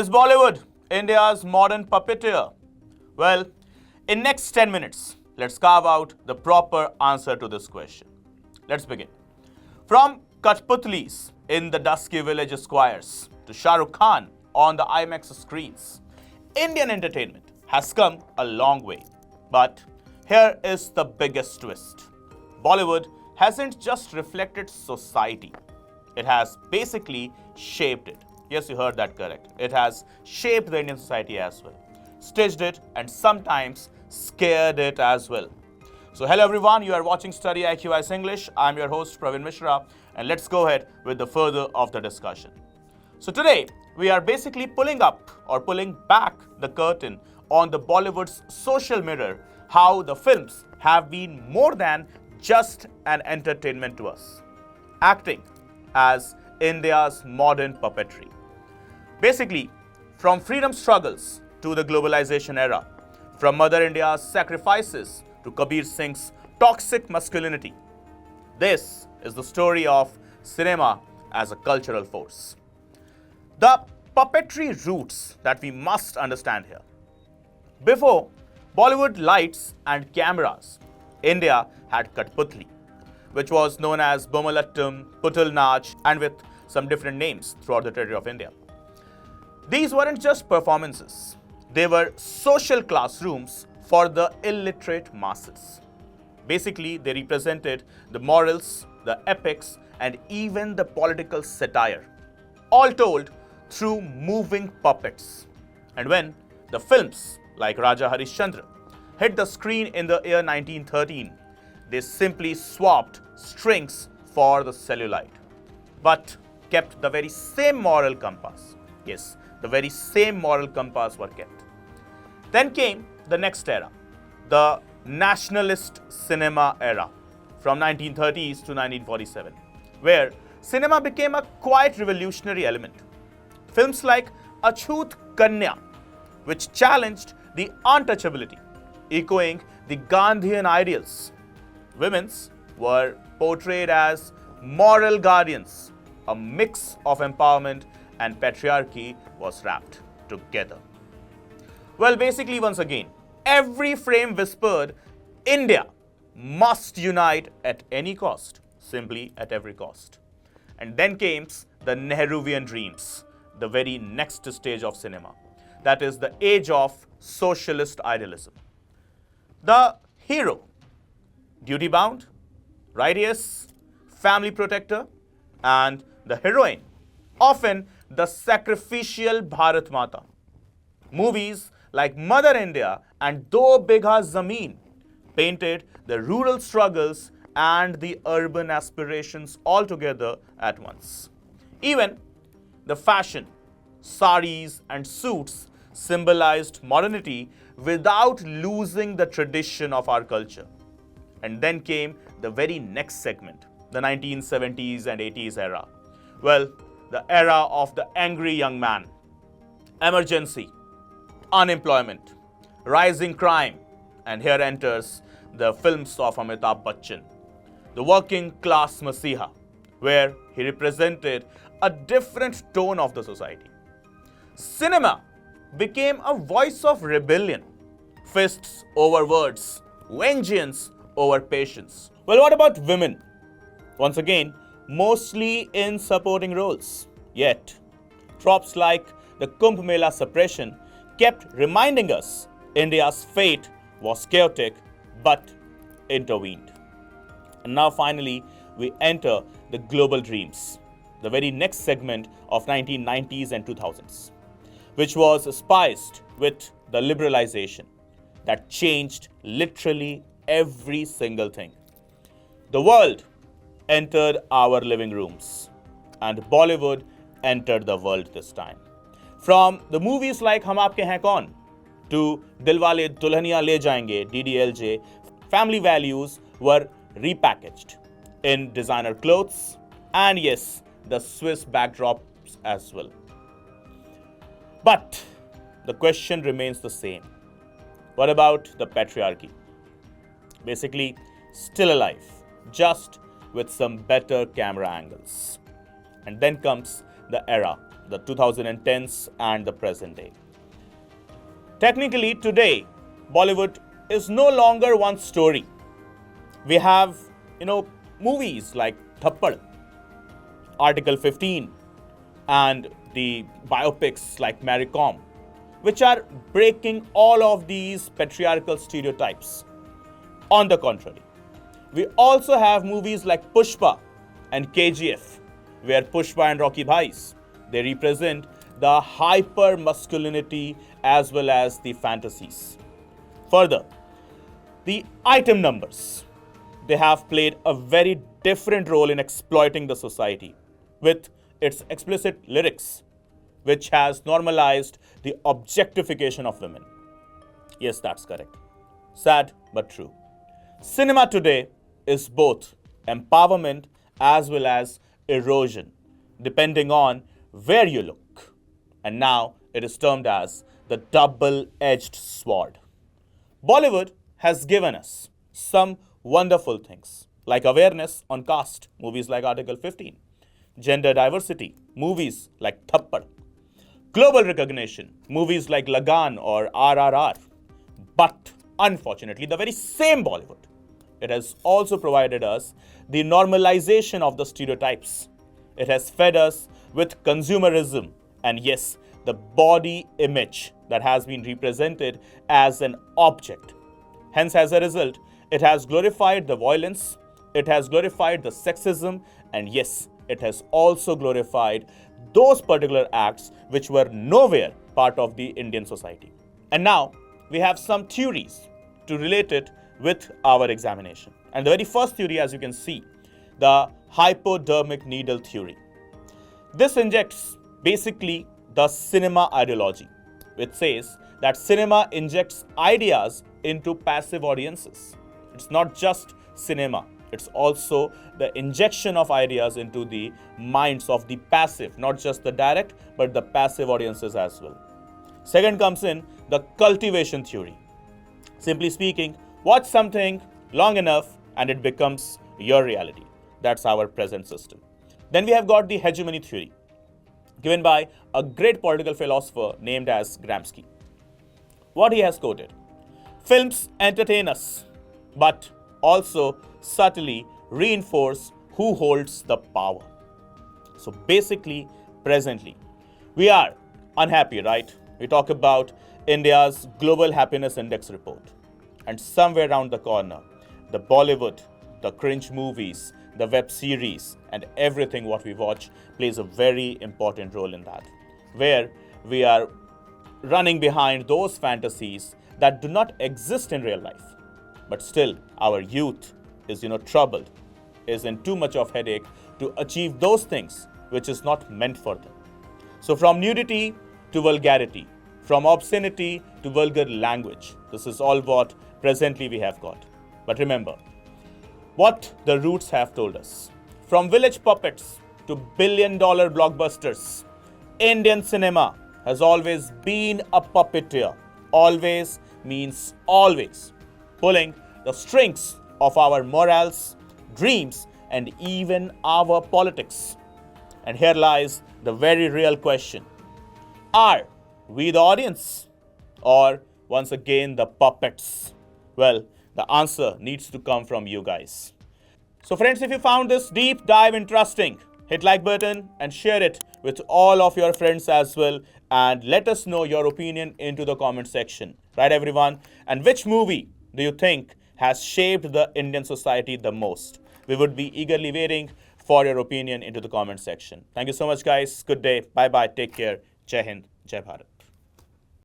Is Bollywood India's modern puppeteer? Well, in next 10 minutes, let's carve out the proper answer to this question. Let's begin. From Kathputlis in the dusky village squares to Shah Rukh Khan on the IMAX screens, Indian entertainment has come a long way. But here is the biggest twist. Bollywood hasn't just reflected society. It has basically shaped it. Yes, you heard that correct. It has shaped the Indian society as well, staged it, and sometimes scared it as well. So hello everyone, you are watching StudyIQIASenglish. I'm your host Praveen Mishra, and let's go ahead with the further of the discussion. So today, we are basically pulling back the curtain on the Bollywood's social mirror, how the films have been more than just an entertainment to us, acting as India's modern puppetry. Basically, from freedom struggles to the globalization era, from Mother India's sacrifices to Kabir Singh's toxic masculinity, this is the story of cinema as a cultural force. The puppetry roots that we must understand here. Before Bollywood lights and cameras, India had Kathputli, which was known as Bomalattam, Puttal Nach, and with some different names throughout the territory of India. These weren't just performances, they were social classrooms for the illiterate masses. Basically, they represented the morals, the epics, and even the political satire, all told through moving puppets. And when the films like Raja Harishchandra hit the screen in the year 1913, they simply swapped strings for the cellulite, but kept the very same moral compass. Yes, the very same moral compass were kept. Then came the next era, the nationalist cinema era, from 1930s to 1947, where cinema became a quite revolutionary element. Films like Achut Kanya, which challenged the untouchability, echoing the Gandhian ideals. Women's were portrayed as moral guardians. A mix of empowerment and patriarchy was wrapped together. Well, basically, once again, every frame whispered, India must unite at any cost, simply at every cost. And then came the Nehruvian dreams, the very next stage of cinema. That is the age of socialist idealism. The hero, duty-bound, righteous, family protector, and the heroine, often the sacrificial Bharat Mata. Movies like Mother India and Do Bigha Zameen painted the rural struggles and the urban aspirations all together at once. Even the fashion, saris and suits symbolized modernity without losing the tradition of our culture. And then came the very next segment, the 1970s and 80s era. Well, the era of the angry young man, emergency, unemployment, rising crime, and here enters the films of Amitabh Bachchan, the working class Masiha, where he represented a different tone of the society. Cinema became a voice of rebellion, fists over words, vengeance over patience. Well, what about women? Once again, mostly in supporting roles. Yet, tropes like the Kumbh Mela suppression kept reminding us India's fate was chaotic but intervened. And now finally, we enter the global dreams, the very next segment of 1990s and 2000s, which was spiced with the liberalization that changed literally every single thing. The world entered our living rooms, and Bollywood entered the world this time. From the movies like Hum Aapke Hain Kaun to Dilwale Dulhaniya Le Jayenge, DDLJ, family values were repackaged in designer clothes and yes, the Swiss backdrops as well. But the question remains the same. What about the patriarchy? Basically, still alive, just with some better camera angles. And then comes the era, the 2010s and the present day. Technically, today, Bollywood is no longer one story. We have, movies like Thappad, Article 15, and the biopics like Mary Kom, which are breaking all of these patriarchal stereotypes. On the contrary, we also have movies like Pushpa and KGF, where Pushpa and Rocky Bhais, they represent the hyper masculinity as well as the fantasies. Further, the item numbers, they have played a very different role in exploiting the society with its explicit lyrics, which has normalized the objectification of women. Yes, that's correct. Sad but true. Cinema today is both empowerment as well as erosion, depending on where you look. And now it is termed as the double-edged sword. Bollywood has given us some wonderful things, like awareness on caste, movies like Article 15, gender diversity, movies like Thappad, global recognition, movies like Lagan or RRR. But unfortunately, the very same Bollywood, it has also provided us the normalization of the stereotypes. It has fed us with consumerism and, yes, the body image that has been represented as an object. Hence, as a result, it has glorified the violence, it has glorified the sexism, and yes, it has also glorified those particular acts which were nowhere part of the Indian society. And now, we have some theories to relate it with our examination. And the very first theory, as you can see, the hypodermic needle theory. This injects basically the cinema ideology, which says that cinema injects ideas into passive audiences. It's not just cinema, it's also the injection of ideas into the minds of the passive, not just the direct, but the passive audiences as well. Second comes in the cultivation theory. Simply speaking, watch something long enough and it becomes your reality. That's our present system. Then we have got the hegemony theory, given by a great political philosopher named as Gramsci. What he has quoted: films entertain us, but also subtly reinforce who holds the power. So basically, presently, we are unhappy, right? We talk about India's Global Happiness Index report. And somewhere around the corner, the Bollywood, the cringe movies, the web series, and everything what we watch plays a very important role in that, where we are running behind those fantasies that do not exist in real life. But still, our youth is, troubled, is in too much of headache to achieve those things which is not meant for them. So from nudity to vulgarity, from obscenity to vulgar language, this is all what presently we have got. But remember, what the roots have told us. From village puppets to billion-dollar blockbusters, Indian cinema has always been a puppeteer. Always means always, pulling the strings of our morals, dreams, and even our politics. And here lies the very real question. Are we the audience? Or, once again, the puppets? Well, the answer needs to come from you guys. So friends, if you found this deep dive interesting, hit like button and share it with all of your friends as well. And let us know your opinion into the comment section. Right, everyone? And which movie do you think has shaped the Indian society the most? We would be eagerly waiting for your opinion into the comment section. Thank you so much, guys. Good day. Bye-bye. Take care. Jai Hind. Jai Bharat.